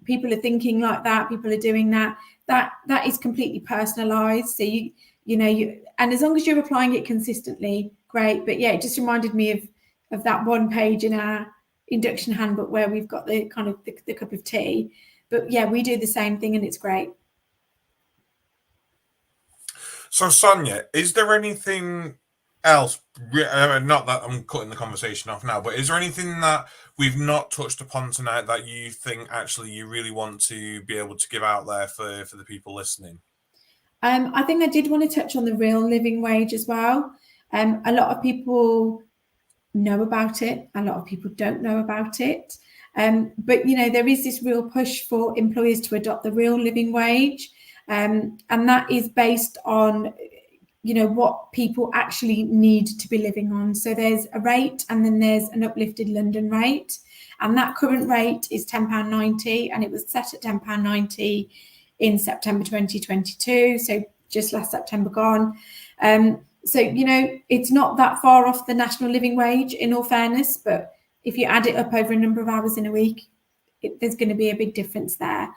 people are thinking like that, people are doing that. That is completely personalized. So you know, and as long as you're applying it consistently, great. But yeah, it just reminded me of that one page in our induction handbook where we've got the kind of the cup of tea. But yeah, we do the same thing and it's great. So Sonia, is there anything else, not that I'm cutting the conversation off now, but is there anything that we've not touched upon tonight that you think actually you really want to be able to give out there for the people listening? I think I did want to touch on the real living wage as well. A lot of people know about it, a lot of people don't know about it, but you know, there is this real push for employers to adopt the real living wage. and that is based on what people actually need to be living on. So there's a rate, and then there's an uplifted London rate, and that current rate is £10.90, and it was set at £10.90 in September 2022, so just last September gone. So it's not that far off the national living wage, in all fairness, but if you add it up over a number of hours in a week, there's going to be a big difference there.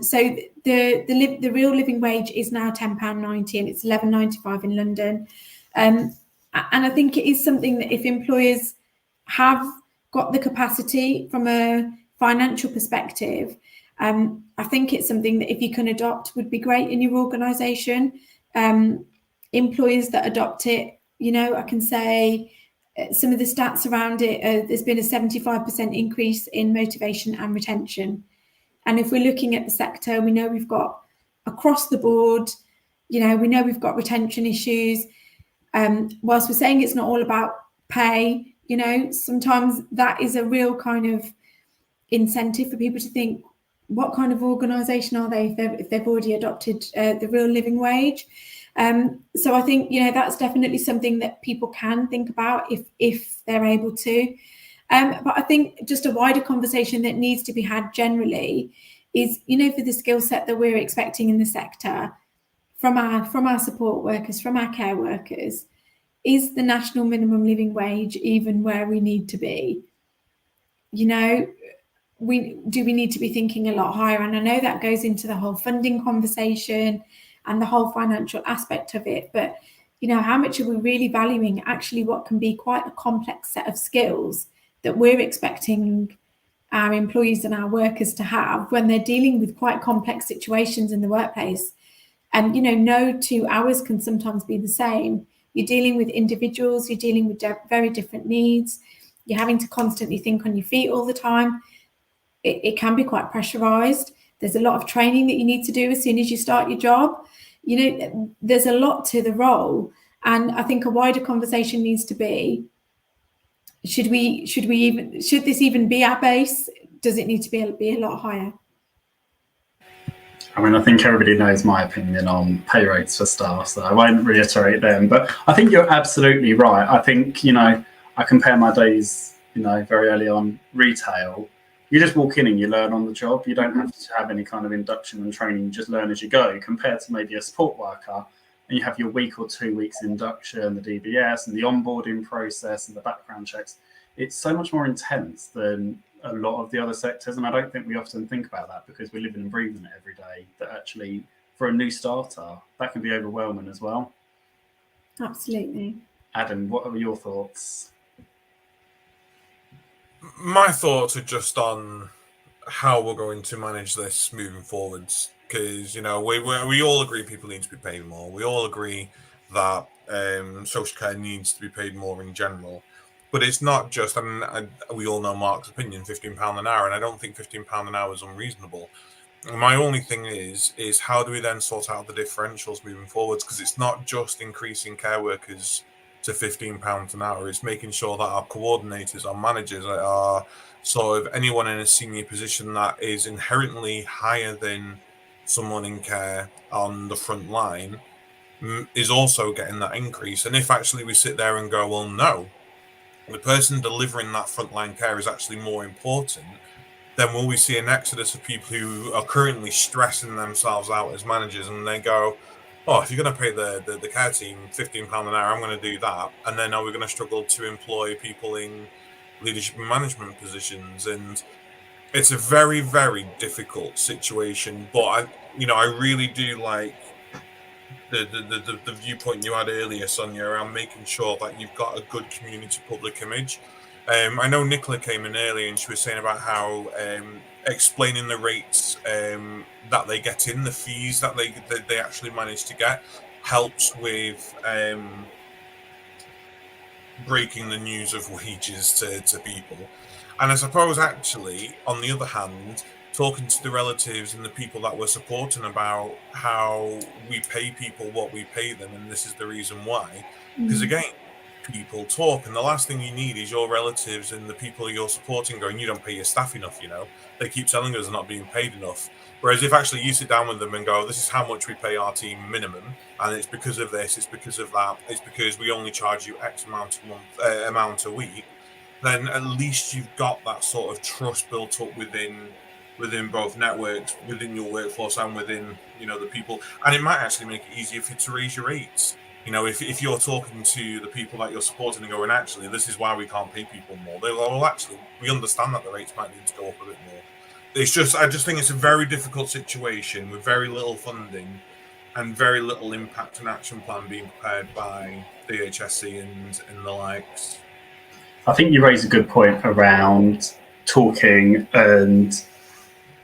So the real living wage is now £10.90, and it's £11.95 in London. And I think it is something that if employers have got the capacity from a financial perspective, I think it's something that if you can adopt would be great in your organisation. Employers that adopt it, I can say some of the stats around it, there's been a 75% increase in motivation and retention. And if we're looking at the sector, we know we've got across the board, we know we've got retention issues. Whilst we're saying it's not all about pay, sometimes that is a real kind of incentive for people to think, what kind of organisation are they if they've already adopted the real living wage? So I think that's definitely something that people can think about if they're able to. But I think just a wider conversation that needs to be had generally is, for the skill set that we're expecting in the sector from our support workers, from our care workers, is the national minimum living wage even where we need to be? Do we need to be thinking a lot higher? And I know that goes into the whole funding conversation and the whole financial aspect of it, but how much are we really valuing actually what can be quite a complex set of skills that we're expecting our employees and our workers to have when they're dealing with quite complex situations in the workplace? And no 2 hours can sometimes be the same. You're dealing with individuals, you're dealing with very different needs, you're having to constantly think on your feet all the time. It can be quite pressurized. There's a lot of training that you need to do as soon as you start your job. There's a lot to the role, and I think a wider conversation needs to be: should this even be our base? Does it need to be a lot higher? I mean, I think everybody knows my opinion on pay rates for staff, so I won't reiterate them. But I think you're absolutely right. I think I compare my days, very early on retail. You just walk in and you learn on the job. You don't have to have any kind of induction and training. You just learn as you go, compared to maybe a support worker. And you have your week or 2 weeks induction, the DBS and the onboarding process and the background checks. It's so much more intense than a lot of the other sectors. And I don't think we often think about that because we're living and breathing it every day. That actually, for a new starter, that can be overwhelming as well. Absolutely. Adam, what are your thoughts? My thoughts are just on how we're going to manage this moving forwards, because we all agree people need to be paid more. We all agree that social care needs to be paid more in general, but it's not just. We all know Mark's opinion: £15 an hour, and I don't think £15 an hour is unreasonable. My only thing is how do we then sort out the differentials moving forwards? Because it's not just increasing care workers to £15 an hour. It's making sure that our coordinators, our managers, are sort of anyone in a senior position that is inherently higher than someone in care on the front line is also getting that increase. And if actually we sit there and go, well, no, the person delivering that frontline care is actually more important, then will we see an exodus of people who are currently stressing themselves out as managers, and they go, oh, if you're going to pay the care team £15 an hour, I'm going to do that. And then are we going to struggle to employ people in leadership and management positions? And it's a very, very difficult situation. But I really do like the viewpoint you had earlier, Sonia, around making sure that you've got a good community public image. I know Nicola came in earlier and she was saying about how explaining the rates that they get in, the fees that they actually manage to get, helps with breaking the news of wages to people. And I suppose actually, on the other hand, talking to the relatives and the people that we're supporting about how we pay people what we pay them, and this is the reason why. Because again, people talk, and the last thing you need is your relatives and the people you're supporting going, you don't pay your staff enough, they keep telling us they're not being paid enough. Whereas if actually you sit down with them and go, this is how much we pay our team minimum, and it's because of this, it's because of that, it's because we only charge you X amount a week, then at least you've got that sort of trust built up within both networks, within your workforce, and within the people. And it might actually make it easier for you to raise your rates. If you're talking to the people that you're supporting and going, actually, this is why we can't pay people more, they're like, well, actually, we understand that the rates might need to go up a bit more. I just think it's a very difficult situation with very little funding and very little impact and action plan being prepared by the HSE and the likes. I think you raise a good point around talking and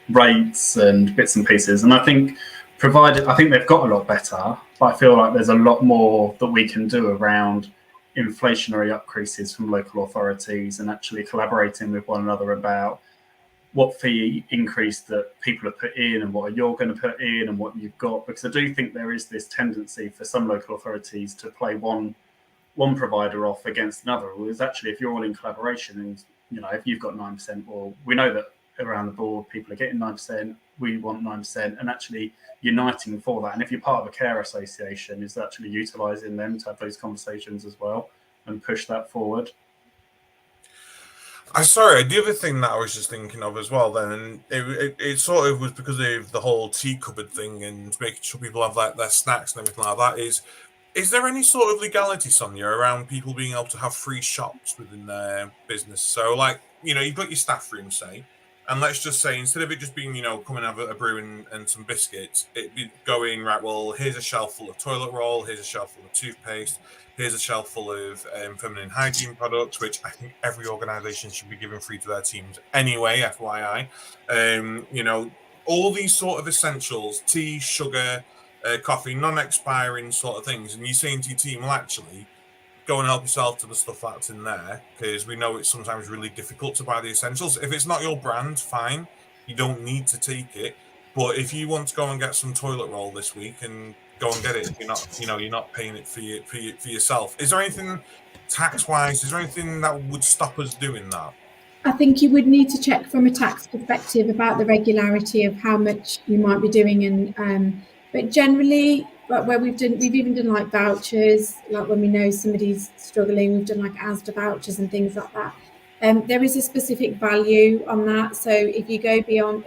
rates and bits and pieces, and I think they've got a lot better, but I feel like there's a lot more that we can do around inflationary increases from local authorities and actually collaborating with one another about what fee increase that people have put in and what you're going to put in and what you've got, because I do think there is this tendency for some local authorities to play one provider off against another. Whereas actually, if you're all in collaboration and if you've got 9%, well, we know that around the board people are getting 9%, we want 9%, and actually uniting for that. And if you're part of a care association, is actually utilising them to have those conversations as well and push that forward. The other thing that I was just thinking of as well then, and it sort of was because of the whole tea cupboard thing and making sure people have like their snacks and everything like that, is there any sort of legality, Sonia, around people being able to have free shops within their business? So like, you've got your staff room, say, and let's just say, instead of it just being, come and have a brew and some biscuits, it'd be going, right, well, here's a shelf full of toilet roll, here's a shelf full of toothpaste, here's a shelf full of feminine hygiene products, which I think every organisation should be giving free to their teams anyway, FYI. All these sort of essentials, tea, sugar, coffee, non-expiring sort of things. And you're saying to your team, well, actually, go and help yourself to the stuff that's in there, because we know it's sometimes really difficult to buy the essentials. If it's not your brand, fine, you don't need to take it. But if you want to go and get some toilet roll this week, and go and get it, you're not paying it for yourself. Is there anything tax-wise? Is there anything that would stop us doing that? I think you would need to check from a tax perspective about the regularity of how much you might be doing, and but generally, where we've even done like vouchers, like when we know somebody's struggling, we've done like Asda vouchers and things like that. There is a specific value on that. So if you go beyond,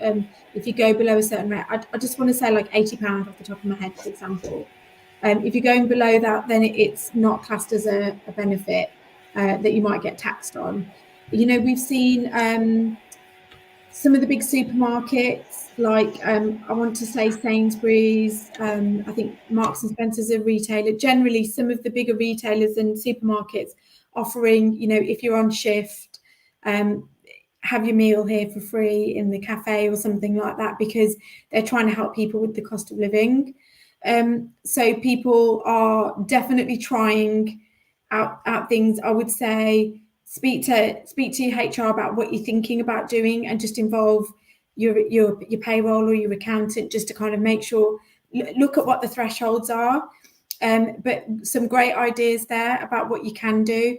if you go below a certain rate, I just want to say like £80 off the top of my head, for example. If you're going below that, then it's not classed as a benefit that you might get taxed on. We've seen some of the big supermarkets, like I want to say Sainsbury's, I think Marks and Spencer's a retailer. Generally, some of the bigger retailers and supermarkets offering, if you're on shift, have your meal here for free in the cafe or something like that, because they're trying to help people with the cost of living. So people are definitely trying out things. I would say speak to your HR about what you're thinking about doing, and just involve your payroll or your accountant, just to kind of make sure, look at what the thresholds are. But some great ideas there about what you can do.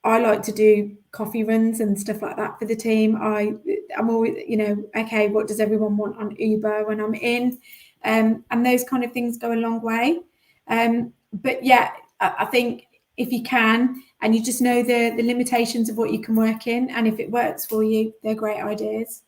I like to do coffee runs and stuff like that for the team. I'm always, okay, what does everyone want on Uber when I'm in? And those kind of things go a long way. But yeah, I think if you can, and you just know the limitations of what you can work in, and if it works for you, they're great ideas.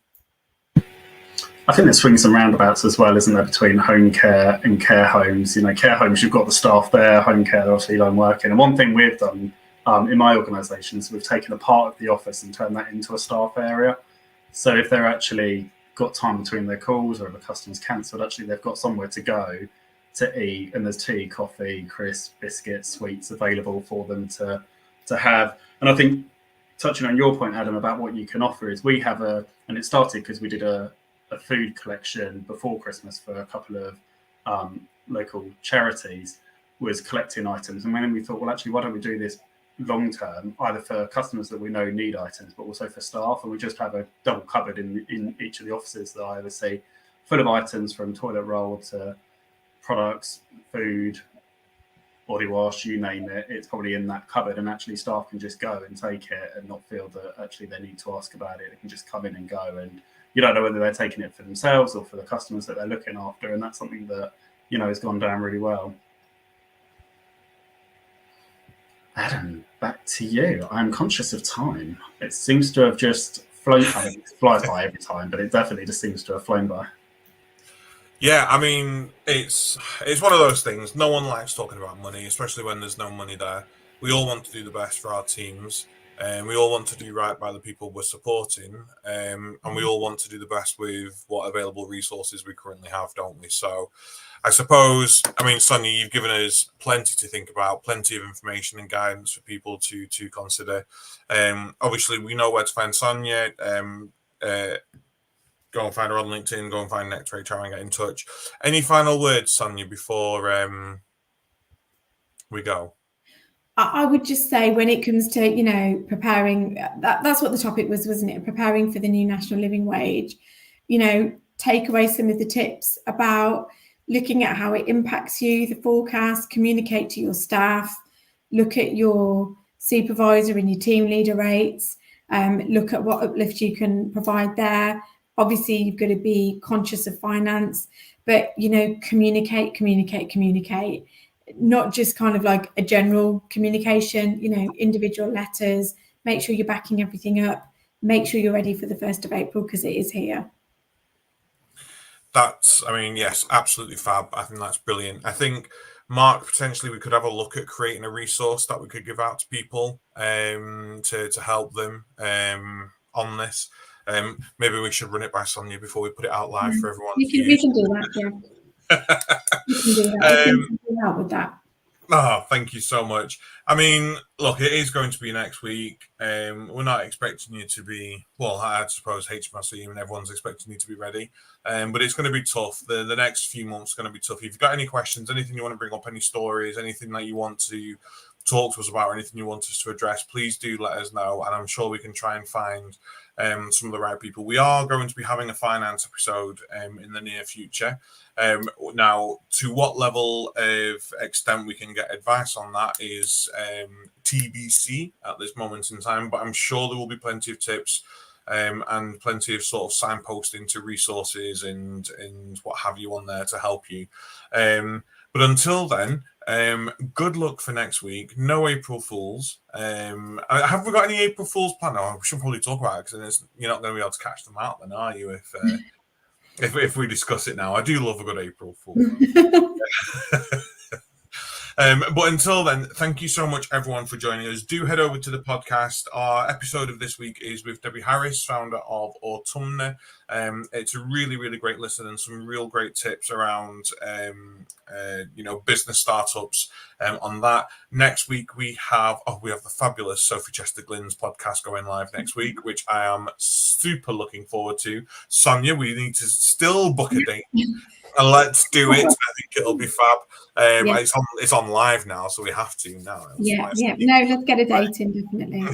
I think there's swings and roundabouts as well, isn't there, between home care and care homes? Care homes, you've got the staff there. Home care, obviously, don't work in. And one thing we've done in my organisation is we've taken a part of the office and turned that into a staff area. So if they're actually got time between their calls, or if a customer's cancelled, actually they've got somewhere to go to eat, and there's tea, coffee, crisps, biscuits, sweets available for them to have. And I think, touching on your point, Adam, about what you can offer, is we have and it started because we did a food collection before Christmas for a couple of local charities, was collecting items. And then we thought, well, actually, why don't we do this long term, either for customers that we know need items, but also for staff? And we just have a double cupboard in each of the offices that I oversee, full of items from toilet roll to products, food, body wash, you name it, it's probably in that cupboard, and actually staff can just go and take it and not feel that actually they need to ask about it. They can just come in and go, and you don't know whether they're taking it for themselves or for the customers that they're looking after, and that's something that, you know, has gone down really well. Adam, back to you. I'm conscious of time. It seems to have just flown. I mean, it flies by every time, but it definitely just seems to have flown by. Yeah, I mean, it's one of those things. No one likes talking about money, especially when there's no money there. We all want to do the best for our teams, and we all want to do right by the people we're supporting, and we all want to do the best with what available resources we currently have, don't we? So, I suppose, I mean, Sonia, you've given us plenty to think about, plenty of information and guidance for people to consider. Obviously, we know where to find Sonia. Go and find her on LinkedIn, go and find Nectar HR and get in touch. Any final words, Sonia, before we go? I would just say, when it comes to, you know, preparing, that's what the topic was, wasn't it? Preparing for the new national living wage. You know, take away some of the tips about looking at how it impacts you, the forecast, communicate to your staff, look at your supervisor and your team leader rates, look at what uplift you can provide there. Obviously, you've got to be conscious of finance, but, you know, communicate, not just kind of like a general communication, you know, individual letters. Make sure you're backing everything up. Make sure you're ready for the 1st of April, because it is here. That's, I mean, yes, absolutely fab. I think that's brilliant. I think, Mark, potentially we could have a look at creating a resource that we could give out to people to help them on this. Maybe we should run it by Sonia before we put it out live for everyone. We can do that, yeah. We can do that. We can help with that. Oh, thank you so much. I mean, look, it is going to be next week. We're not expecting you to be, well, I suppose HMRC and everyone's expecting you to be ready. But it's going to be tough. The next few months are going to be tough. If you've got any questions, anything you want to bring up, any stories, anything that you want to talk to us about, or anything you want us to address, please do let us know. And I'm sure we can try and find some of the right people. We are going to be having a finance episode in the near future. Now, to what level of extent we can get advice on that is TBC at this moment in time, but I'm sure there will be plenty of tips and plenty of sort of signposting to resources and what have you on there to help you. But until then, good luck for next week. No April Fools. Have we got any April Fools planned? Oh, we should probably talk about it, because you're not going to be able to catch them out then, are you? If we discuss it now. I do love a good April Fool. But until then, thank you so much, everyone, for joining us. Do head over to the podcast. Our episode of this week is with Debbie Harris, founder of Autumna. It's a really, really great listen and some real great tips around, business startups on that. Next week, we have the fabulous Sophie Chester-Glynn's podcast going live next week, which I am super looking forward to. Sonia, we need to still book a date. And let's do it. I think it'll be fab. It's on live now, so we have to now. Yeah. No, let's get a date in, definitely.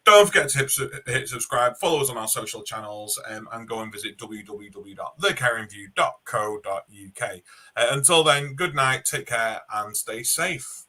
Don't forget to hit subscribe, follow us on our social channels, and go and visit www.thecaringview.co.uk. Until then, good night, take care, and stay safe.